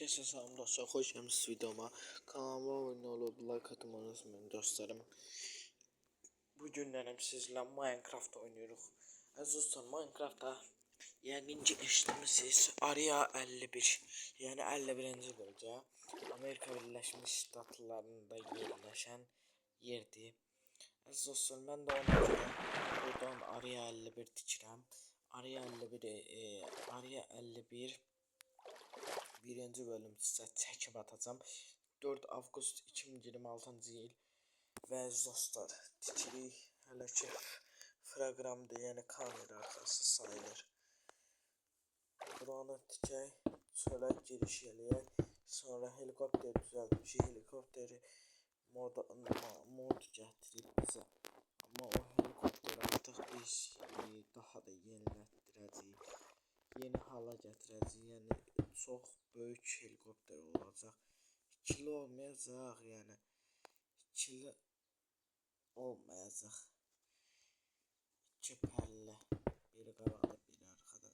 Hər kəsə salam dostlar, xoş gəlmisiniz videoma. Kanalıma abunə olub like atmayı unutmayın dostlarım. Bu günlərim sizlə Minecraft oynuyoruz. Əziz dostlar, Minecraftda yəqin ki eşitmisiniz, Aria 51, yəni 51-ci bölgə Amerika Birləşmiş Ştatlarında yerləşən yerdir. Əziz dostlar, mən də ona görə buradan Aria 51 tikirəm. Aria 51 birinci bölüm sizə çəkib atacağım. 4 avqust 2026-cı il və əziz dostlar, tikirik. Hələ ki proqramda, yəni kamera arxası sayılır. Buranı tikək, çölə giriş eləyək. Sonra helikopter düzəltmişik. Helikopteri mod gətirib bizə. Amma o helikopteri artıq biz daha da yenilətdirəcəyik. Yeni hala gətirəcəyik. Yəni çox böyük helikopter olacaq. İkili olmayacaq, yəni ikili olmayacaq. İki pəllə, biri qabaqda, biri arxada.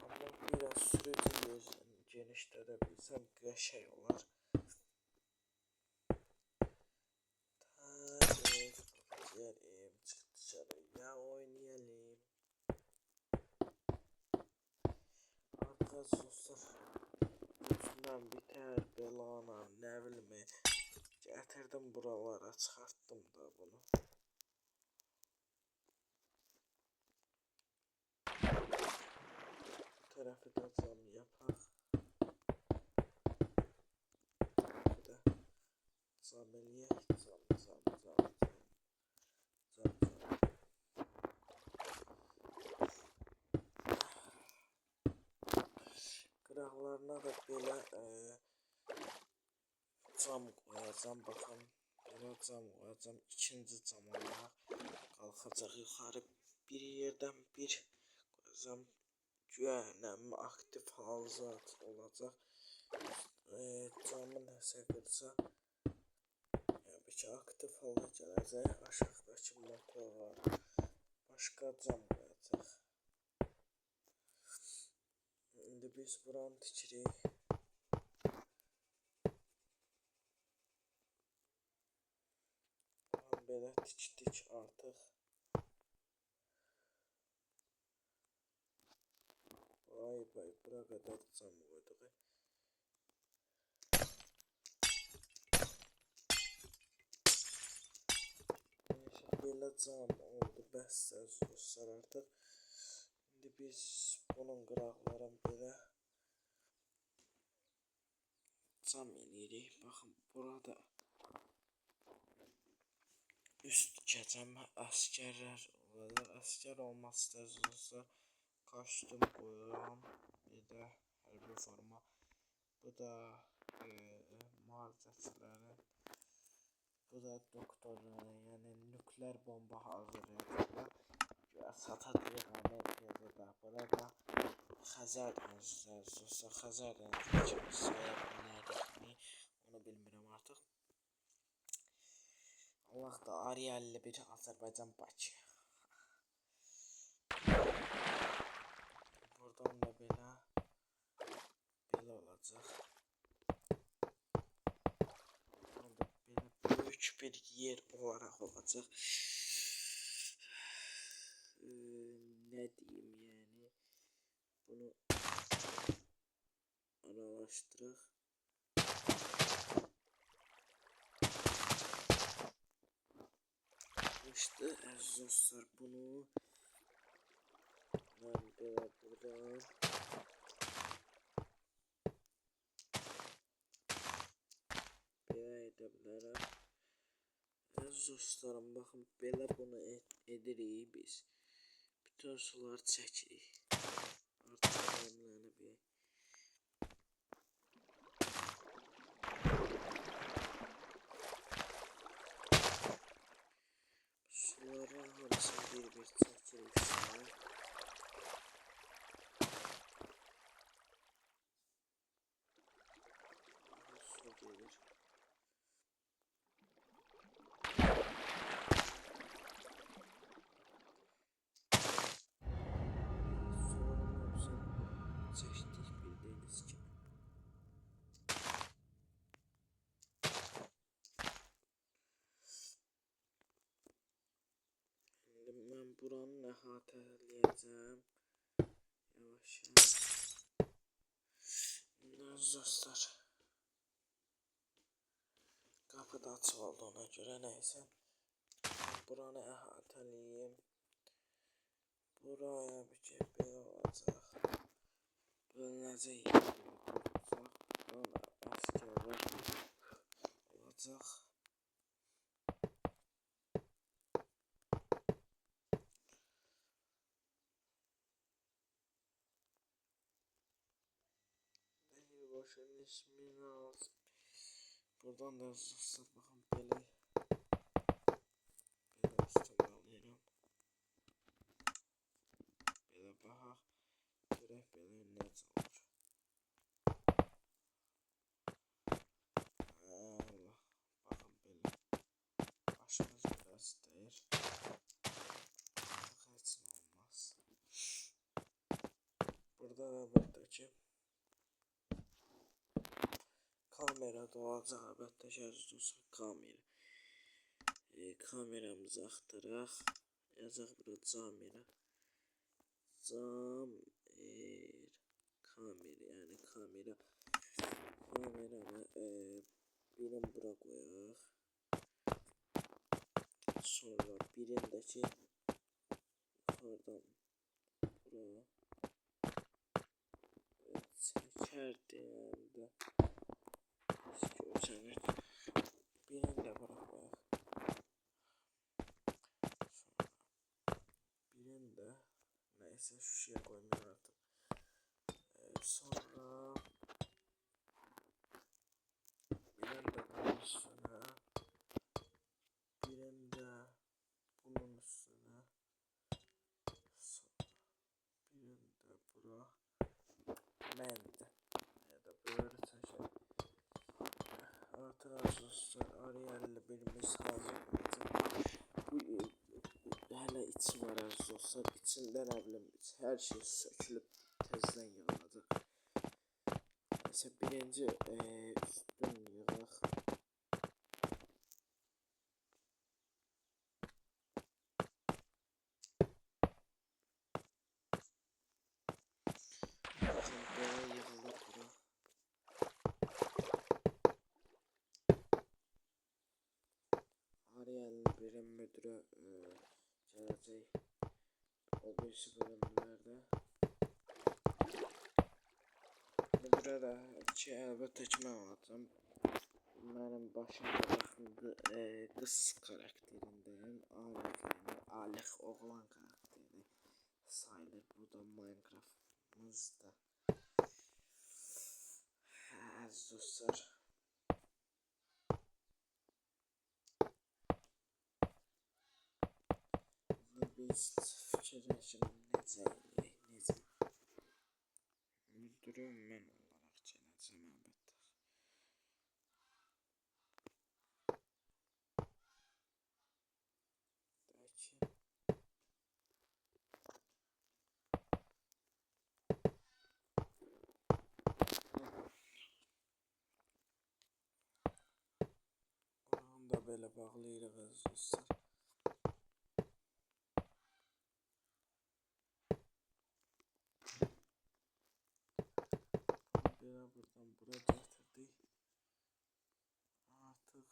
Amma biraz sürücü genişlədə bilsəm qəşəng olar. Gəlin, çıx dışarıya oynayalım. Artıq dostlar, gücümdən bitər belana, nə bilmə, gətirdim buralara, çıxartdım da bunu. Bu tərəfi də cam yapaq. Bu da cam eləyək, cam. Qıraqlarına da belə cam qoyacam, baxın, belə cam qoyacam, ikinci cam olaraq qalxacaq yuxarı. Bir yerdən bir qoyacam, güvənəm aktiv halzat olacaq. Camı nəsə qırsa, yəni ki aktiv halda gələcək, aşağıdakı motora başqa cam qoyacaq. İndi biz buranı tikirik. Belə tikdik artıq. Vay, bura qədər cam qoyduq. Belə cam oldu, bəs dostlar artıq. İndi biz bunun qıraqlarını belə cam eləyirik. Baxın, burada üst keçəm, əskərlər olacaq. Əskər olmaq istəyirsizsə kostyum qoyuram. Bir də hərbi forma. Bu da mühafizəçilərin. Bu da doktorların, yəni nükleer bomba hazırlayacaqlar. Satacağıq Amerika'da da. Burada Xəzər dənizlərsə, Xəzər dənizləri kimi saya bilərikmi, onu bilmirəm artıq. Allah da Aria 51 Azərbaycan Bakı. Buradan da belə olacaq. Buradan da belə böyük bir yer olaraq olacaq. Nə deyim, yəni bunu araşdıraq. İşte əziz dostlar, bunu mən belə buradan belə edə bilərəm. Əziz dostlarım, baxın, belə bunu edirik biz. Bütün sular çəkirik. Artıq yemlənib. Suların hamısını bir çəkirik. Su gelir. Suların hamısını buranı əhatələyəcəm. Yavaş yavaş. Dostlar. Qapı da açıq olduğuna görə nəysə. Buranı əhatələyim. Buraya bir şey belə olacaq. Bölünəcək yerləri olacaq. Buna əsgərlər olacaq. Başın ismini alsın. Buradan da yazılsın. Baxın belə. Belə üstüne alıyorum. Belə baxaq. Görək belə necə olur. Allah. Baxın belə. Başımız biraz deyir. Heç nə olmaz. Burada da buradakı kamera da olacaq. Əlbəttə dostlar kamera. Kameramızı axtaraq. Yazaq burada camera. Kamera yani kamera. Kameranı birini bura koyaq. Sonra birindeki yukarıdan bura çeker deyəndə görsənir. Birini də bura koyaq. Birini də neyse şişeye koymuyor artık. Sonra birini de bunun üstüne, birini de bunun üstüne, sonra birini de bura, mende ya da böyle çeşit. Artık dostlar Ariel'le birimiz hazır olacak. Bu hələ içi var dostlar. İçində nə bilim hər şey sökülüb təzədən yığılacaq. Mesela birinci üstün yığaq. Böyle yığılır bura. Ariel'in birin müdürü gələcək. O birisi bölümlerde. Müdürə də ki, əlbəttə ki mən alacam. Mənim başımda baxımda qız karakterindəyim. Alix oğlan karakteri sayılır. Bu da Minecraft'ımızda. Əziz dostlar. Biz fikirləşim necə. Müdürüm mən olaraq gələcəm əlbəttə. Dəki. Buranı da belə bağlayırıq əziz dostlar. Buradan buraya getirdik. Artık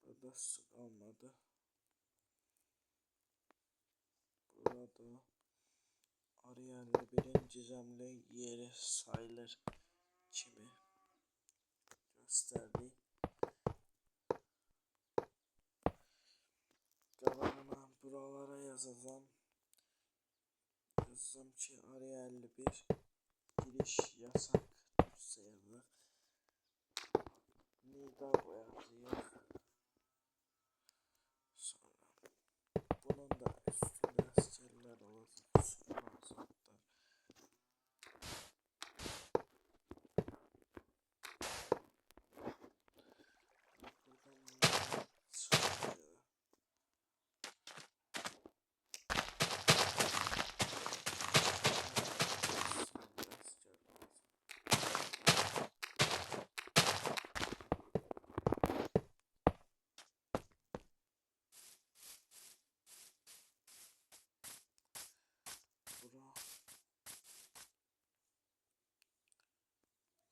burada su kalmadı. Burada Ariel'le birin gizemli yeri sayılır kimi gösterdi. Qabağına buralara yazacağım. Yazacağım ki Ariel'li bir giriş yasak sayılır. Nida boyatıyor. Sonra bunun da üstünde askerler olacak. Sürmez.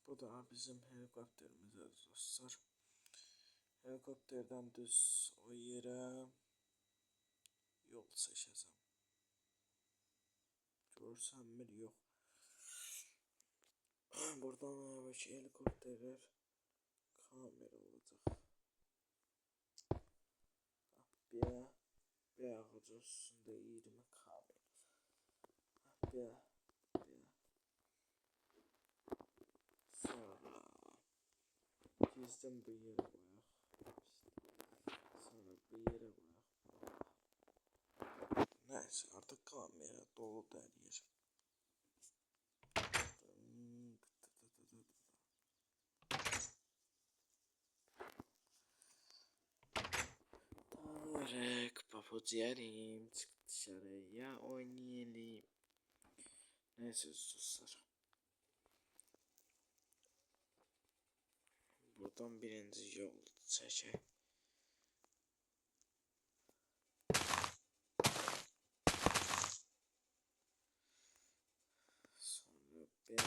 Bu da bizim helikopterimiz dostlar. Helikopterden düz o yere yol seçeceğim. Görsem mi? Yok. Buradan belki helikopterler kamera olacak. Bir ağacın üstünde 20 kamera. Bir. Sonra gizden bir yere koyaq. Sonra bir yere koyaq. Neyse artık kamera dolu der yer. Tarık papucu çık dışarıya oynayalım. Neyse dostlar. Buradan birinci yol seçelim. Sonra böyle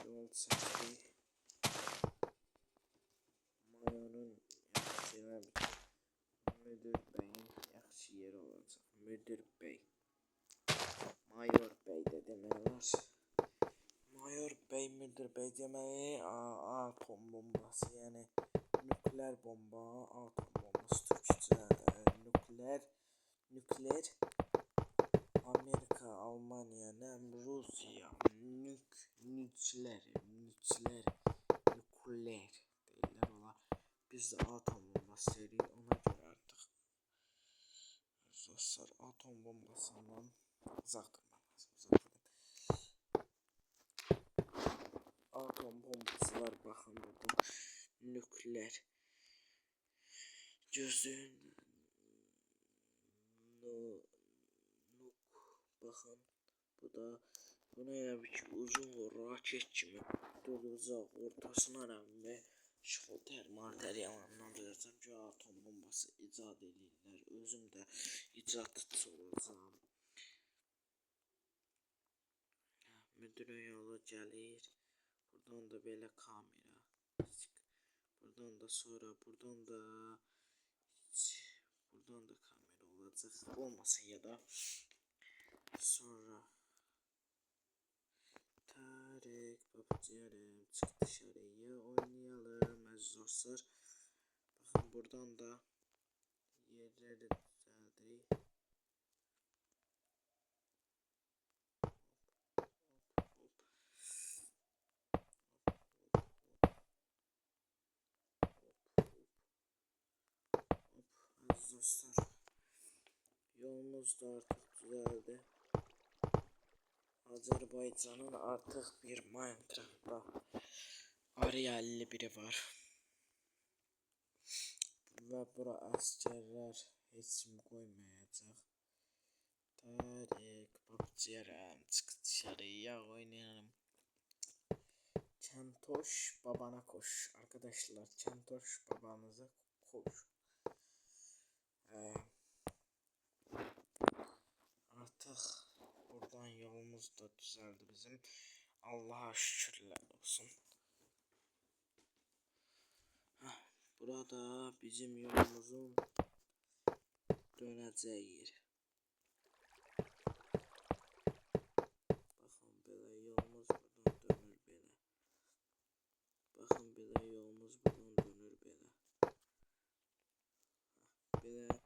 yol seçtik. Mayonun yaxşı müdür beyin yaxşı yeri olacak. Müdür bey. Mayor bey de demələr. Mayor bey, müdür bey deməli atom bombası, yəni nükleer bomba, atom bombası Türkçə, nükleer Amerika, Almanya, Rusya, nükleer deyirlər olar. Biz de atom bombası deyirik, ona görə artıq dostlar atom bombasından uzaq durmaq lazım. Atom bombası var, baxın burada nükleer gözün bakın bu da buna elə bir ki uzun raket kimi duracaq, ortasına rəmli şıxıl termal yanından duracaq ki atom bombası icad edirlər. Özüm də icadçı olacağım. Müdürün yolu gəlir. Buradan da belə kamera. Buradan da sonra buradan da kamera olacaq. Olmasın ya da sonra Tarık papucu çık dışarıya oynayalım aziz dostlar. Bakın buradan da yerleri düzeldik. Aziz dostlar, yolumuz da artık düzeldi. Azerbaycan'ın artık bir Minecraft'ta Ariel'li biri var. Ve bura askerler hiç kim koymayacak. Tarık papucu çık dışarıya oynayalım. Kentoş babana koş. Arkadaşlar Kentoş babanıza koş. Artık buradan yolumuz da düzeldi bizim. Allah'a şükürler olsun. Burada bizim yolumuzun döneceği yer. Bakın böyle yolumuz buradan dönür böyle. Bakın böyle yolumuz buradan dönür böyle. Böyle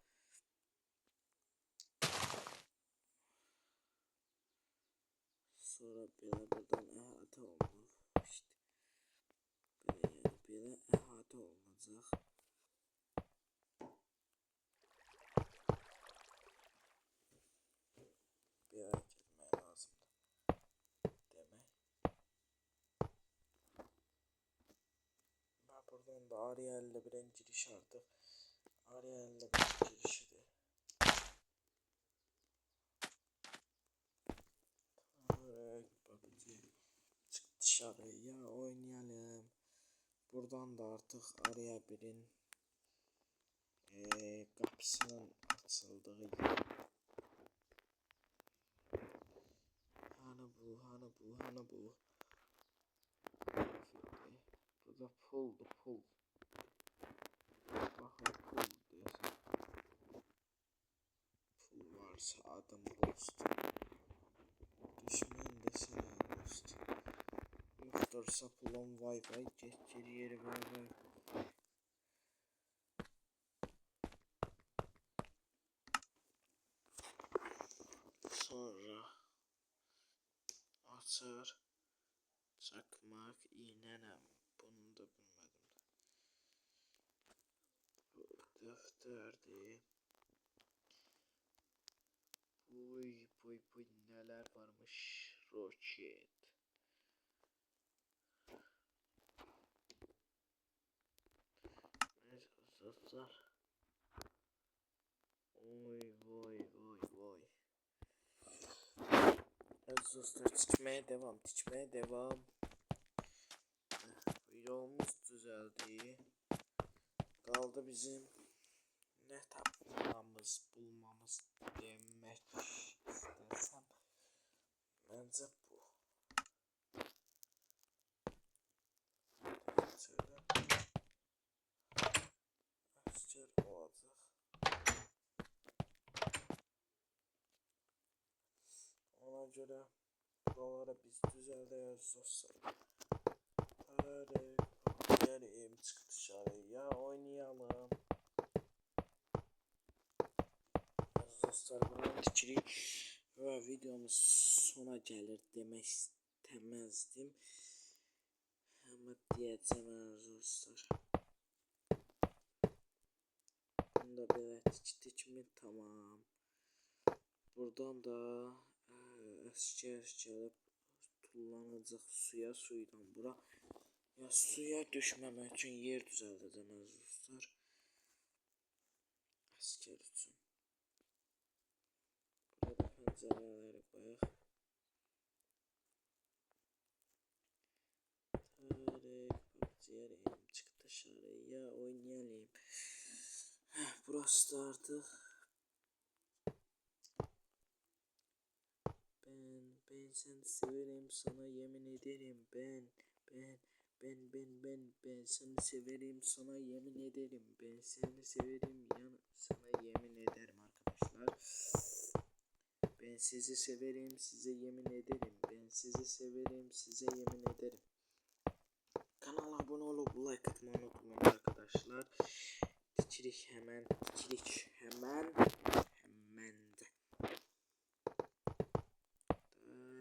sonra böyle buradan ehate olur. İşte böyle yani böyle ehate olacak. Bir hareket lazım demek. Ben buradan da Ariel'le bir giriş artık. Ariel'le bir girişidir. Çık dışarıya oynayalım. Buradan da artık araya birin kapısının açıldığı yer. Hani bu. Burada puldu pul. Bakın pul diyorsun. Pul varsa adam dost. Düşman desene dost. Yoktursa pulum vay vay geçir yeri vay vay. Sonra açar çakmak iğnenem. Bunu da bilmedim. Bu defterdi. Buy neler varmış. Roket. Neyse dostlar. Vay. Evet dostlar tikmeye devam. Videomuz düzeldi. Kaldı bizim ne bulmamız demek istersem. Bence bu. Şöyle. Asker olacak. Ona göre buraları biz düzelteceğiz dostlar. Hadi gidelim çık dışarıya oynayalım. Dostlar bunu bitireyim ve videomuz sona gelir demek istemezdim. Ama diyeceğim dostlar. Bunda böyle tikimi tamam. Buradan da asker gelip tullanacak suydan bura. Ya suya düşmemek için yer düzelteceğim dostlar. Asker için. Burada pencereleri koyaq. Tarık çık dışarıya oynayalım. Burası da artık. Ben seni severim sana yemin ederim ben seni severim sana yemin ederim ben seni severim sana yemin ederim arkadaşlar. Ben sizi severim size yemin ederim ben sizi severim size yemin ederim. Kanala abone olup like atmayı unutmayın arkadaşlar. Dikirik hemen de.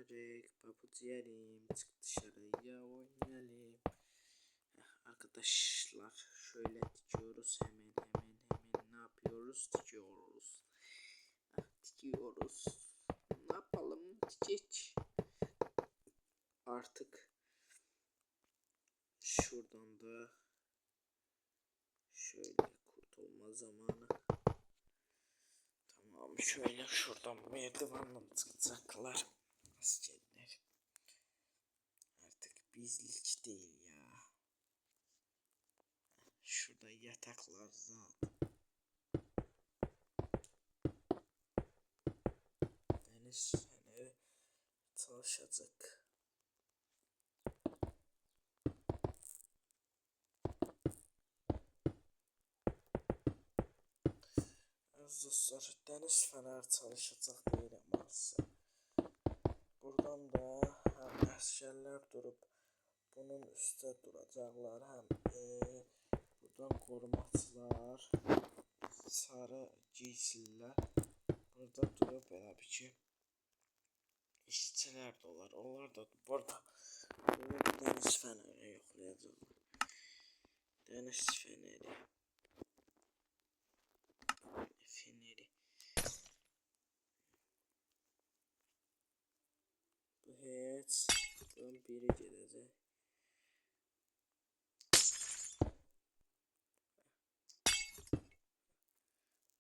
Tarık pabuç yerim çık dışarıya oynayalım. Arkadaşlar şöyle dikiyoruz hemen ne yapıyoruz dikiyoruz. Ne yapalım dikek. Artık şuradan da şöyle kurtulma zamanı. Tamam şöyle şuradan merdivenle çıkacaklar. Askerler. Artık bizlik değil ya. Şurada yataklar zaten. Deniz feneri çalışacak. Dostlar deniz fener çalışacak deyirəm maalesef. Buradan da hem askerler durup bunun üstte duracaklar hem buradan korumaçılar sarı giysililer burada durup elə bir ki işçiler de olar. Onlar da burada deniz feneri yoxlayacaqlar. Deniz feneri. Bu heyet biri gelecek.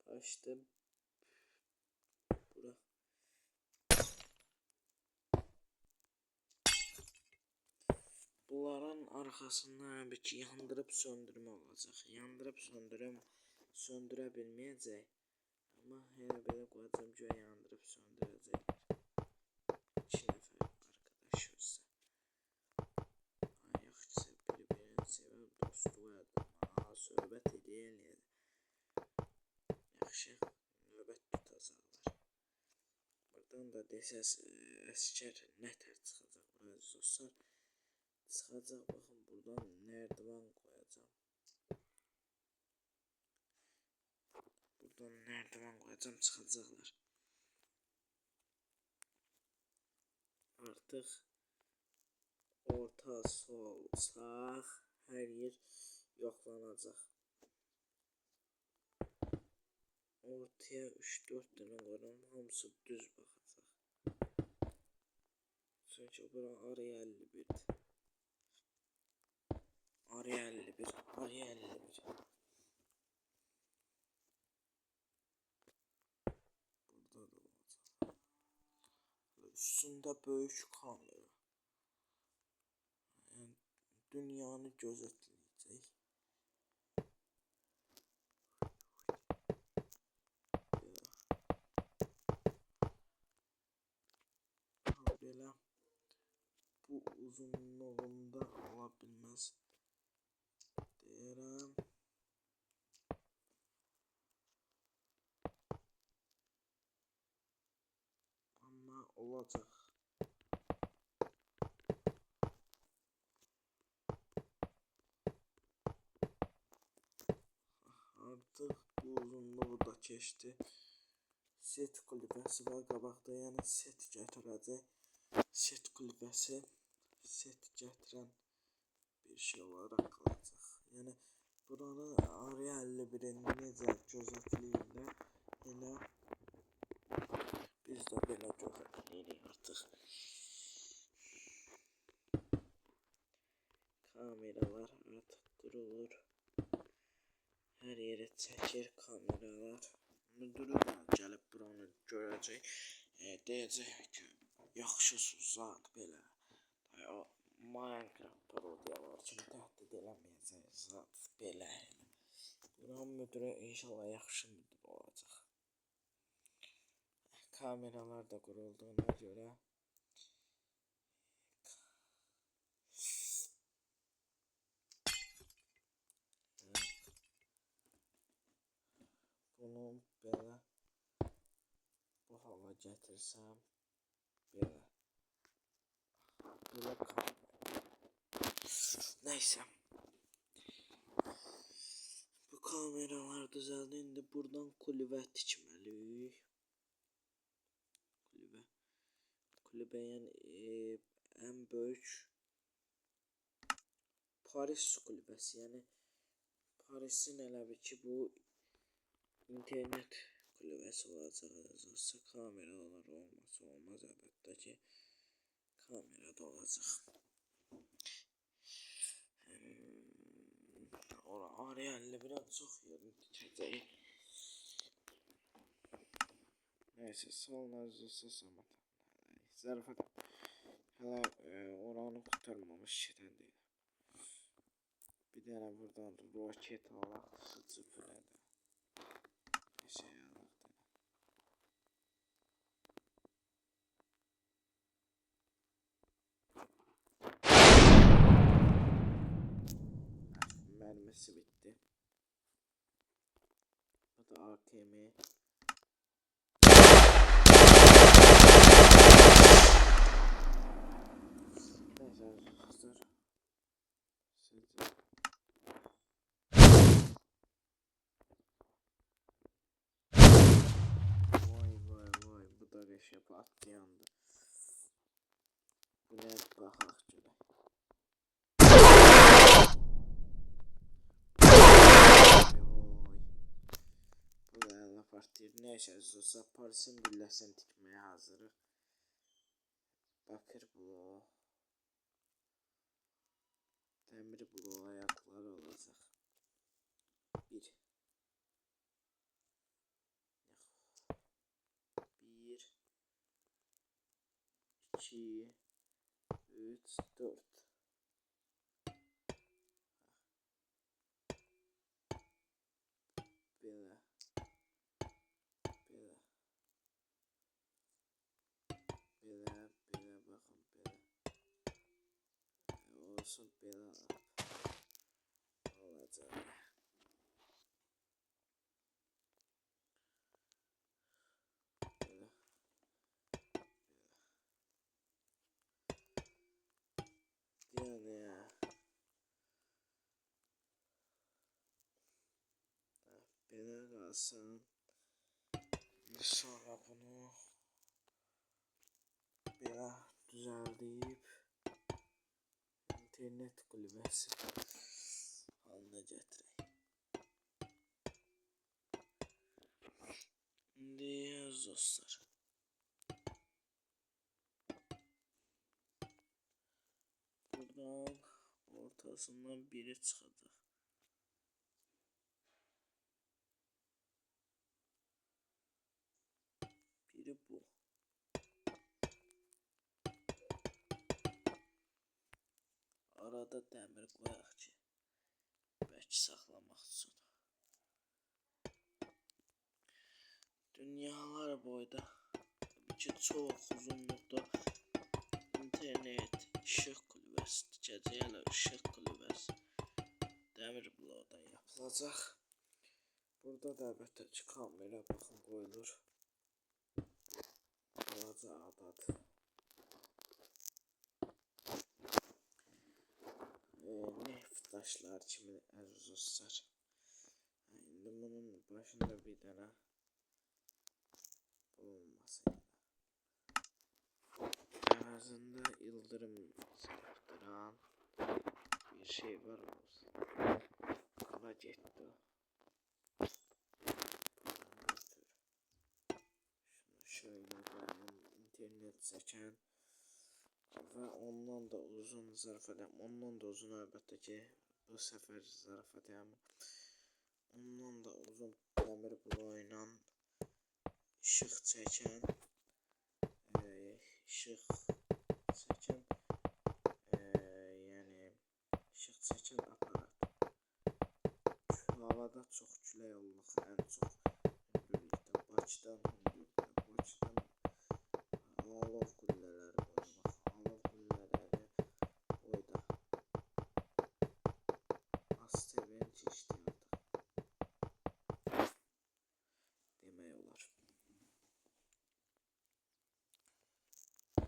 Açtım. Bura. Bunların arkasından bir yandırıp söndürme olacak. Yandırıp söndürebilmeyecek. Ama hele böyle koyacağım ki yandırıp söndürecekler. 2 nefer var. da desəz əskər nətər çıxacaq bura əziz dostlar. Çıxacaq, baxın buradan nərdivan qoyacağım. Buradan nərdivan qoyacağım, çıxacaqlar. Artıq orta, sol, sağ hər yer yoxlanacaq. Ortaya 3-4 dənə qoyuram, hamısı düz baxacaq. Çünki bura araya 51'dir. Araya 51, araya 51. Burada da olacaq. Üstündə böyük kamera. Yəni, dünyanı gözetləyəcək. Belə bu uzunluğunda ola bilməz deyirəm. Amma olacaq. Artıq bu uzunluğu da keçdi. Set kulübəsi var qabaqda, yəni set gətirəcək. Set kulübəsi set gətirən bir şey olaraq qalacaq. Yəni buranın araya 51'i necə gözetləyirlər, elə biz də belə gözetləyirik artıq. Kameralar artıq qurulur. Hər yerə çəkir kameralar. Müdürü də gəlib buranı görəcək. Deyəcək ki, yaxşısınız zat belə. O Minecraft parodiyalar kimi təhdid eləməyəcək zat belə. Buranın müdürü inşallah yaxşı müdür olacaq. Kameralar da qurulduğuna görə bunu belə bu hala gətirsəm belə kamera. Neyse. Bu kameralar düzəldi. İndi buradan kulübə tikməliyik. Kulübə yəni ən böyük Paris kulübəsi. Yəni Parisin elə bir ki bu internet kulübəsi olacaq. Olsa kameralar olmasa olmaz əlbəttə ki. Kamera da olacaq. Araya 51'e çox yerini tikəcək. Neyse, salınacaqsa Samat. Zarafat. Hələ oranı qurtarmamış şeydən deyil. Bir dənə buradan roket alaq, sıçıb elədi. Şey alaq da. Mermisi bitti. Bu da AKM. Neyse arkadaşlar. Sizce vay bu da reşe patlayandı. Bu ne baxaq görək. Neyse, Parisin gülləsini tikməyə hazırıq. Bakır bloğu. Demir bloğu ayakları olacaq. 1 2 3 4 belə baxın belə olsun, belə olacaq. belə qalsın. Sonra bunu belə düzəldib internet kulübəsi halına gətirək. İndi dostlar, buradan ortasından biri çıxacaq. Biri bu. Arada dəmir qoyaq ki, bəlkə saxlamaq üçün. Dünyalar boyda ki, çox uzunluqda internet işıq kulübəsi tikəcəklər, işıq kulübəsi dəmir bloqdan yapılacaq. Burada da əlbəttə ki, kamera baxın qoyulur. Balaca adadır. Neft daşlar kimi əziz dostlar. İndi bunun başında bir dənə bulunmasın. Əvəzində ildırım çarptıran bir şey var olsun. Qala getdi. Şunu şöyle koyalım. İnternet çəkən və ondan da uzun zarafat, ondan da uzun əlbəttə ki, bu səfər zarafat ondan da uzun dəmir bloğu ilə işıq çəkən yəni işıq çəkən aparat. Havada çox külək olmaq ən çox hündürlükdə, Bakıdan hündürlükdə, Bakıdan alov qüllələri qoymaq, alov qüllələri boyda ASTV-nin keçdi artıq demək olar.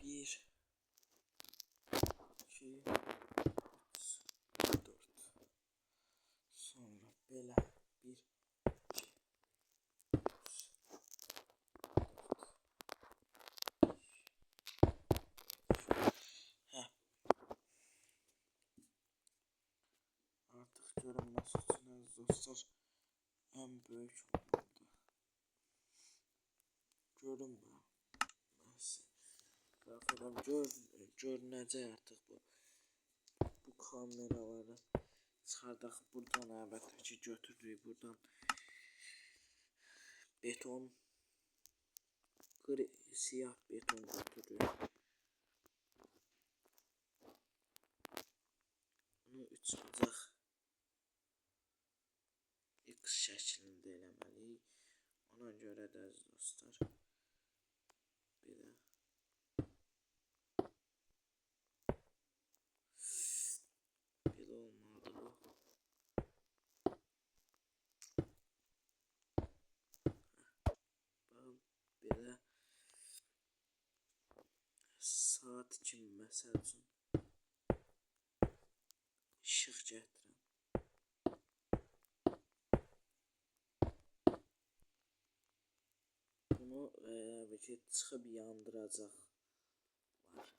1 2 3 4 sonra belə 1 2 artıq görünməsi üçün əziz dostlar ən böyük olmalıdır. Görünməsi. Görünəcək artıq bu kameraları çıxardaq. Buradan əlbəttə ki, götürürük. Buradan beton, siyah beton götürürük. Bunu 3 bacaq X şəklində eləməliyik. Ona görə də əziz dostlar belə olmalıdır bu. Baxın belə saat kimi məsəl üçün işıq gətirən. Bunu çıxıb yandıracaq var.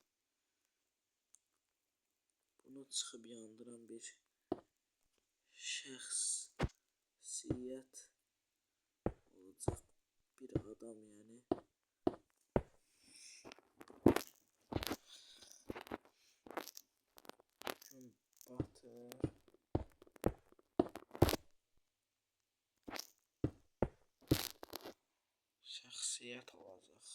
Bunu çıxıb yandıran bir şəxsiyyət olacaq. Bir adam yəni. Gün batır. Şəxsiyyət olacaq.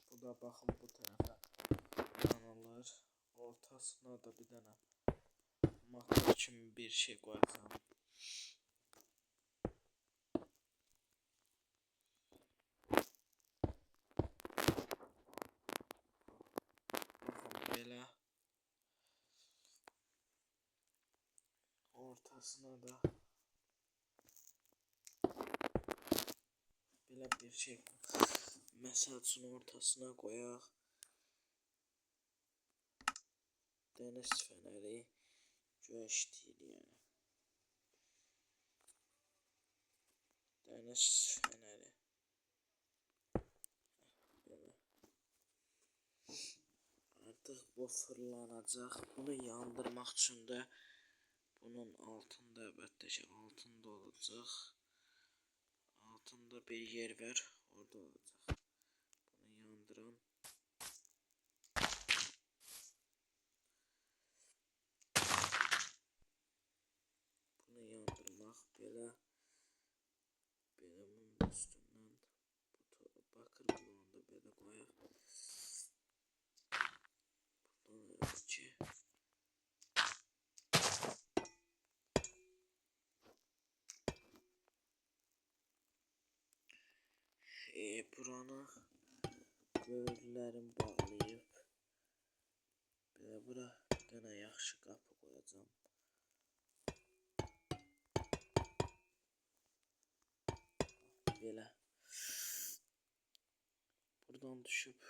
Bu da baxın bu tərəfə kanallar. Ortasına da bir dənə makro kimi bir şey qoyacağım. Baxın belə. Ortasına da belə bir şey. Məsəl üçün ortasına qoyaq. Deniz feneri güneş değil yani. Deniz feneri. Böyle. Artık bu fırlanacak. Bunu yandırmak için de bunun altında əlbəttə ki altında olacaq. Altında bir yer var, orada olacaq. Bunu yandıran. Bunu yandırmaq belə bunun üstündən bakır bulağını da belə qoyaq. Buradan ki buranı böyürlərin bağlayıb belə bura bir dənə yaxşı qapı qoyacağım. Belə buradan düşüb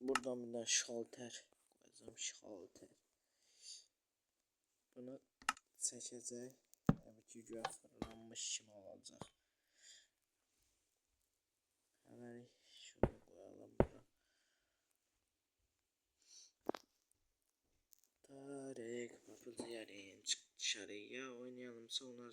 buradan bir dənə şalter qoyacağım, şalter. Bunu çəkəcək. Təbii ki güya fırlanmış kimi olacaq. Hələlik şunu qoyalım bura. Tarık, papıcı yarın çık dışarıya oynayalım sonra